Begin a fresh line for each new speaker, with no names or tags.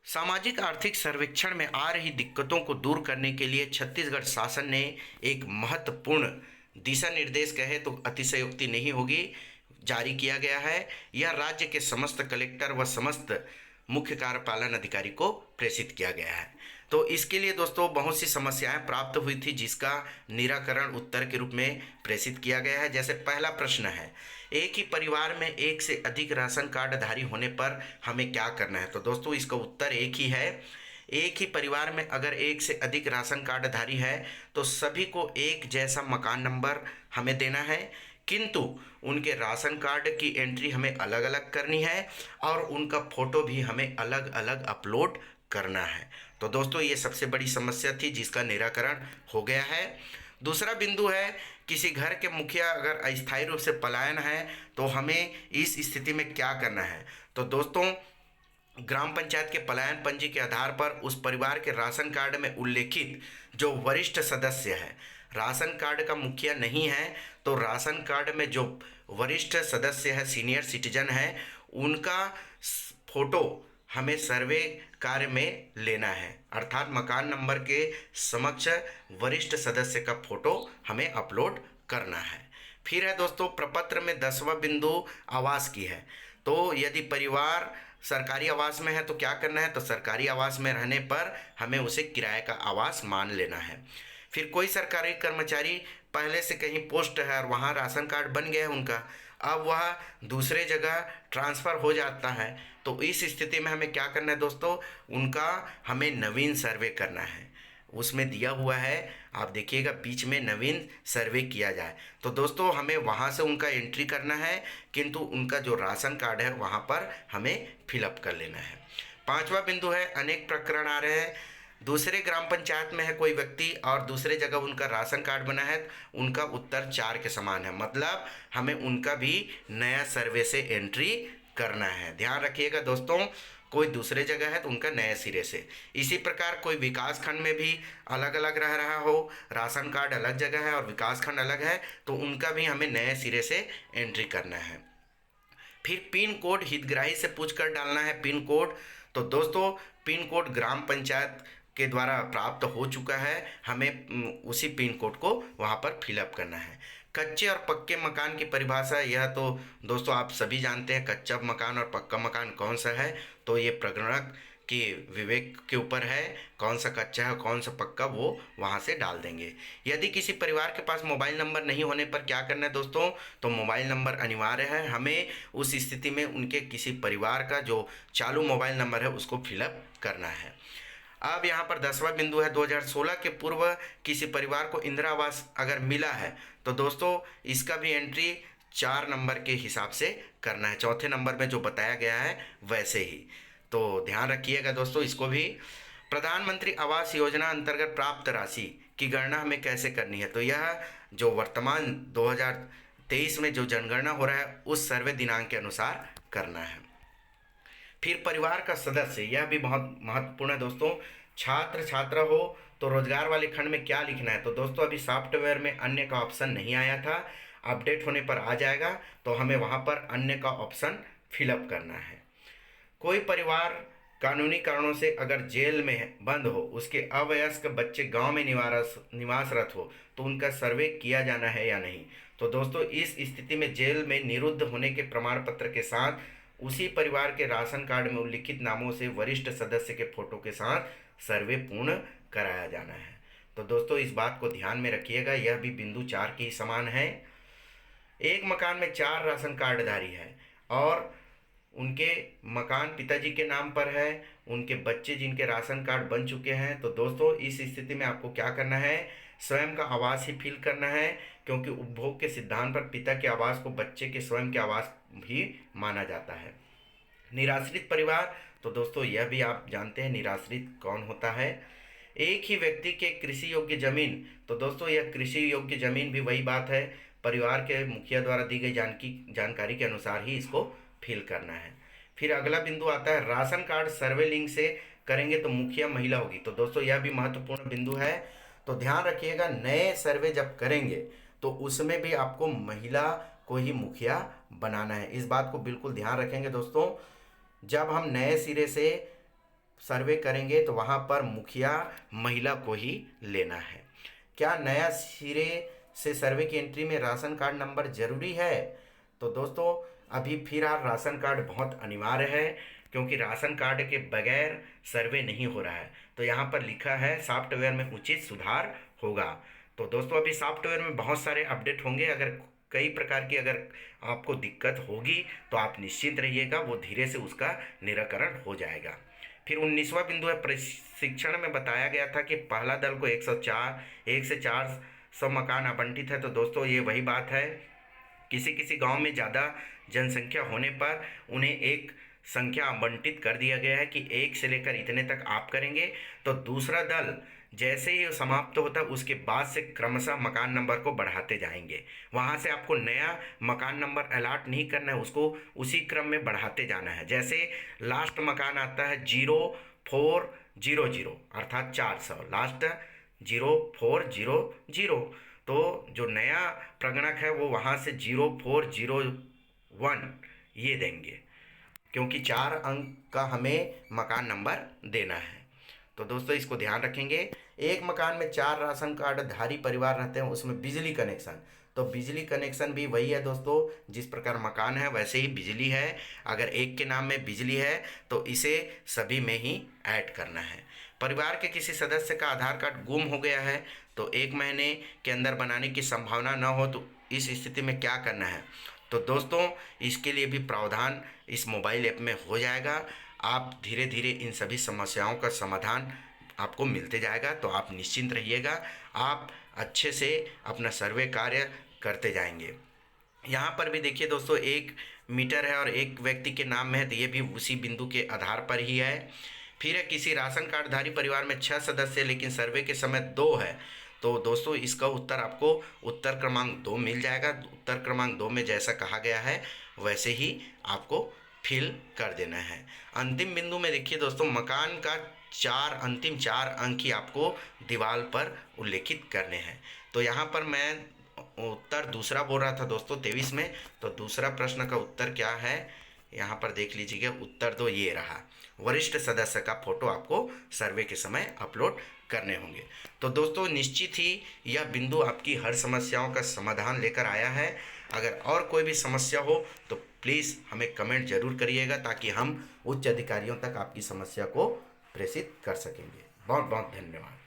सामाजिक आर्थिक सर्वेक्षण में आ रही दिक्कतों को दूर करने के लिए छत्तीसगढ़ शासन ने एक महत्वपूर्ण दिशा निर्देश कहे तो अतिशयोक्ति नहीं होगी, जारी किया गया है। यह राज्य के समस्त कलेक्टर व समस्त मुख्य कार्यपालन अधिकारी को प्रेषित किया गया है। तो इसके लिए दोस्तों बहुत सी समस्याएं प्राप्त हुई थी, जिसका निराकरण उत्तर के रूप में प्रेषित किया गया है। जैसे पहला प्रश्न है, एक ही परिवार में एक से अधिक राशन कार्डधारी होने पर हमें क्या करना है। तो दोस्तों इसका उत्तर एक ही है। एक ही परिवार में अगर एक से अधिक राशन कार्डधारी है तो सभी को एक जैसा मकान नंबर हमें देना है, किंतु उनके राशन कार्ड की एंट्री हमें अलग अलग करनी है और उनका फोटो भी हमें अलग अलग अपलोड करना है। तो दोस्तों ये सबसे बड़ी समस्या थी, जिसका निराकरण हो गया है। दूसरा बिंदु है, किसी घर के मुखिया अगर अस्थायी रूप से पलायन है तो हमें इस स्थिति में क्या करना है। तो दोस्तों ग्राम पंचायत के पलायन पंजी के आधार पर उस परिवार के राशन कार्ड में उल्लेखित जो वरिष्ठ सदस्य है, राशन कार्ड का मुखिया नहीं है तो राशन कार्ड में जो वरिष्ठ सदस्य है, सीनियर सिटीजन है, उनका फोटो हमें सर्वे कार्य में लेना है। अर्थात मकान नंबर के समक्ष वरिष्ठ सदस्य का फोटो हमें अपलोड करना है। फिर है दोस्तों प्रपत्र में 10वां बिंदु आवास की है। तो यदि परिवार सरकारी आवास में है तो क्या करना है, तो सरकारी आवास में रहने पर हमें उसे किराए का आवास मान लेना है। फिर कोई सरकारी कर्मचारी पहले से कहीं पोस्ट है और वहाँ राशन कार्ड बन गया है उनका, अब वह दूसरे जगह ट्रांसफ़र हो जाता है, तो इस स्थिति में हमें क्या करना है दोस्तों, उनका हमें नवीन सर्वे करना है। उसमें दिया हुआ है, आप देखिएगा बीच में नवीन सर्वे किया जाए। तो दोस्तों हमें वहाँ से उनका एंट्री करना है, किंतु उनका जो राशन कार्ड है वहाँ पर हमें फिलअप कर लेना है। 5वां बिंदु है, अनेक प्रकरण आ रहे हैं। दूसरे ग्राम पंचायत में है कोई व्यक्ति और दूसरे जगह उनका राशन कार्ड बना है, उनका उत्तर 4 के समान है, मतलब हमें उनका भी नया सर्वे से एंट्री करना है। ध्यान रखिएगा दोस्तों, कोई दूसरे जगह है तो उनका नए सिरे से। इसी प्रकार कोई विकास खंड में भी अलग अलग रह रहा हो, राशन कार्ड अलग जगह है और विकास खंड अलग है, तो उनका भी हमें नए सिरे से एंट्री करना है। फिर पिन कोड हितग्राही से पूछकर डालना है पिन कोड। तो दोस्तों पिन कोड ग्राम पंचायत के द्वारा प्राप्त हो चुका है, हमें उसी पिन कोड को वहाँ पर फिलअप करना है। कच्चे और पक्के मकान की परिभाषा, यह तो दोस्तों आप सभी जानते हैं कच्चा मकान और पक्का मकान कौन सा है, तो ये प्रगणक कि विवेक के ऊपर है, कौन सा कच्चा है कौन सा पक्का, वो वहाँ से डाल देंगे। यदि किसी परिवार के पास मोबाइल नंबर नहीं होने पर क्या करना है दोस्तों, तो मोबाइल नंबर अनिवार्य है, हमें उस स्थिति में उनके किसी परिवार का जो चालू मोबाइल नंबर है उसको फिलअप करना है। अब यहाँ पर 10वां बिंदु है, 2016 के पूर्व किसी परिवार को इंदिरा आवास अगर मिला है तो दोस्तों इसका भी एंट्री 4 नंबर के हिसाब से करना है, चौथे नंबर में जो बताया गया है वैसे ही। तो ध्यान रखिएगा दोस्तों इसको भी। प्रधानमंत्री आवास योजना अंतर्गत प्राप्त राशि की गणना हमें कैसे करनी है, तो यह जो वर्तमान 2023 में जो जनगणना हो रहा है उस सर्वे दिनांक के अनुसार करना है। फिर परिवार का सदस्य, यह भी बहुत महत्वपूर्ण है दोस्तों। छात्र छात्रा हो तो रोजगार वाले खंड में क्या लिखना है, तो दोस्तों अभी सॉफ्टवेयर में अन्य का ऑप्शन नहीं आया था, अपडेट होने पर आ जाएगा, तो हमें वहाँ पर अन्य का ऑप्शन फिलअप करना है। कोई परिवार कानूनी कारणों से अगर जेल में बंद हो, उसके अवयस्क बच्चे गांव में निवासरत हो, तो उनका सर्वे किया जाना है या नहीं। तो दोस्तों इस स्थिति में जेल में निरुद्ध होने के प्रमाण पत्र के साथ उसी परिवार के राशन कार्ड में उल्लिखित नामों से वरिष्ठ सदस्य के फोटो के साथ सर्वे पूर्ण कराया जाना है। तो दोस्तों इस बात को ध्यान में रखिएगा, यह भी बिंदु 4 के ही समान है। एक मकान में 4 राशन कार्डधारी है और उनके मकान पिताजी के नाम पर है, उनके बच्चे जिनके राशन कार्ड बन चुके हैं, तो दोस्तों इस स्थिति में आपको क्या करना है, स्वयं का आवास ही फिल करना है, क्योंकि उपभोग के सिद्धांत पर पिता के आवास को बच्चे के स्वयं के आवास भी माना जाता है। निराश्रित परिवार, तो दोस्तों यह भी आप जानते हैं निराश्रित कौन होता है। एक ही व्यक्ति के कृषि योग्य जमीन, तो दोस्तों यह कृषि योग्य जमीन भी वही बात है, परिवार के मुखिया द्वारा दी गई जानकारी के अनुसार ही इसको फिल करना है। फिर अगला बिंदु आता है, राशन कार्ड सर्वे लिंक से करेंगे तो मुखिया महिला होगी, तो दोस्तों यह भी महत्वपूर्ण बिंदु है। तो ध्यान रखिएगा नए सर्वे जब करेंगे तो उसमें भी आपको महिला को ही मुखिया बनाना है, इस बात को बिल्कुल ध्यान रखेंगे दोस्तों। जब हम नए सिरे से सर्वे करेंगे तो वहाँ पर मुखिया महिला को ही लेना है। क्या नया सिरे से सर्वे की एंट्री में राशन कार्ड नंबर जरूरी है? तो दोस्तों अभी फिलहाल राशन कार्ड बहुत अनिवार्य है, क्योंकि राशन कार्ड के बगैर सर्वे नहीं हो रहा है। तो यहाँ पर लिखा है सॉफ्टवेयर में उचित सुधार होगा। तो दोस्तों अभी सॉफ्टवेयर में बहुत सारे अपडेट होंगे। अगर कई प्रकार की अगर आपको दिक्कत होगी तो आप निश्चिंत रहिएगा, वो धीरे से उसका निराकरण हो जाएगा। फिर 19वां बिंदु है, प्रशिक्षण में बताया गया था कि पहला दल को 1 से 400 मकान आवंटित है। तो दोस्तों ये वही बात है, किसी किसी गांव में ज़्यादा जनसंख्या होने पर उन्हें एक संख्या आवंटित कर दिया गया है कि 1 से लेकर इतने तक आप करेंगे। तो दूसरा दल जैसे ही समाप्त होता है उसके बाद से क्रमशः मकान नंबर को बढ़ाते जाएंगे। वहाँ से आपको नया मकान नंबर अलॉट नहीं करना है, उसको उसी क्रम में बढ़ाते जाना है। जैसे लास्ट मकान आता है 0400 अर्थात 400, लास्ट 0400। तो जो नया प्रगणक है वो वहाँ से 0401 ये देंगे, क्योंकि 4 अंक का हमें मकान नंबर देना है। तो दोस्तों इसको ध्यान रखेंगे। एक मकान में 4 राशन कार्ड धारी परिवार रहते हैं, उसमें बिजली कनेक्शन, तो बिजली कनेक्शन भी वही है दोस्तों, जिस प्रकार मकान है वैसे ही बिजली है। अगर एक के नाम में बिजली है तो इसे सभी में ही ऐड करना है। परिवार के किसी सदस्य का आधार कार्ड गुम हो गया है तो 1 महीने के अंदर बनाने की संभावना न हो तो इस स्थिति में क्या करना है? तो दोस्तों इसके लिए भी प्रावधान इस मोबाइल ऐप में हो जाएगा। आप धीरे धीरे इन सभी समस्याओं का समाधान आपको मिलते जाएगा। तो आप निश्चिंत रहिएगा, आप अच्छे से अपना सर्वे कार्य करते जाएंगे। यहाँ पर भी देखिए दोस्तों, 1 मीटर है और एक व्यक्ति के नाम में है, तो ये भी उसी बिंदु के आधार पर ही है। फिर है किसी राशन कार्डधारी परिवार में 6 सदस्य लेकिन सर्वे के समय 2 है। तो दोस्तों इसका उत्तर आपको उत्तर क्रमांक 2 मिल जाएगा। उत्तर क्रमांक 2 में जैसा कहा गया है वैसे ही आपको फिल कर देना है। अंतिम बिंदु में देखिए दोस्तों, मकान का अंतिम 4 अंक ही आपको दीवार पर उल्लेखित करने हैं। तो यहाँ पर मैं उत्तर दूसरा बोल रहा था दोस्तों 23 में। तो दूसरा प्रश्न का उत्तर क्या है यहाँ पर देख लीजिएगा। उत्तर तो ये रहा, वरिष्ठ सदस्य का फोटो आपको सर्वे के समय अपलोड करने होंगे। तो दोस्तों निश्चित ही यह बिंदु आपकी हर समस्याओं का समाधान लेकर आया है। अगर और कोई भी समस्या हो तो प्लीज़ हमें कमेंट जरूर करिएगा, ताकि हम उच्च अधिकारियों तक आपकी समस्या को प्रेषित कर सकेंगे। बहुत बहुत धन्यवाद।